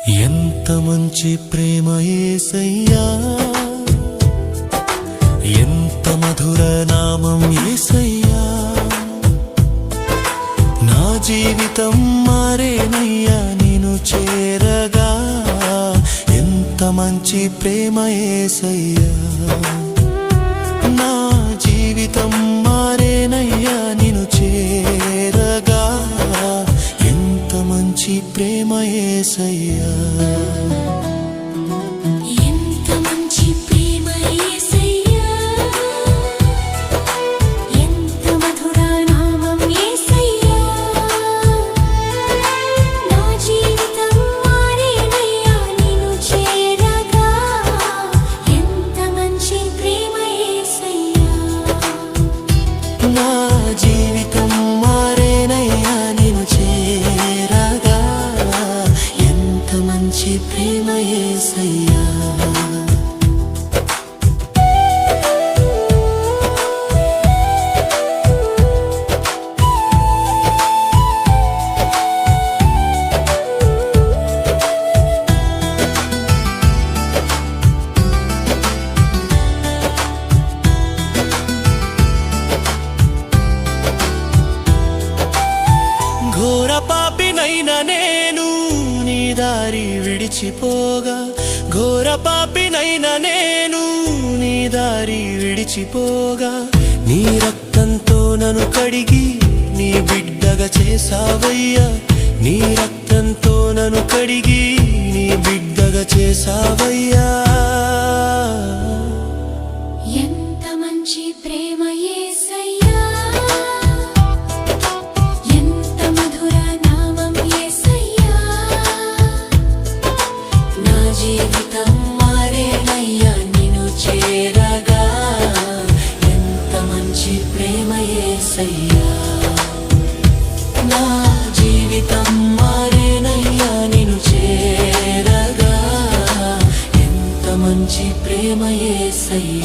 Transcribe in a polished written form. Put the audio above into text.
ఎంత మంచి ప్రేమ యేసయ్యా, ఎంత మధుర నామం యేసయ్యా. నా జీవితం మారేనయ్యా నిన్ను చేరగా. ఎంత మంచి ప్రేమ యేసయ్యా, నా జీవితం మారేనయ్యా నిన్ను చేరగా. ఎంత మంచి ప్రేమ యేసయ్యా. నా జీవితం మారేనయ్యా నిన్ను చేరగా. ఎంత మంచి ప్రేమ యేసయ్యా. ఘోర పాపినైనా నేను నీ దారి విడిచిపోగా. ఘోర పాపినైనా నేను నీ దారి విడిచిపోగా. నీ రక్తంతో నన్ను కడిగి నీ బిడ్డగా చేసావయ్యా. నీ రక్తంతో నన్ను కడిగి నీ బిడ్డగా చేసావయ్యా. ఎంత మంచి ప్రేమ యేసయ్యా, ఎంత మధుర నామం యేసయ్యా. నా జీవితం మారేనయ్యా నిన్ను చేరగా. ఎంత మంచి ప్రేమ యేసయ్యా. నా జీవితం మారేనయ్యా నిన్ను చేరగా. ఎంత మంచి ప్రేమ యేసయ్యా.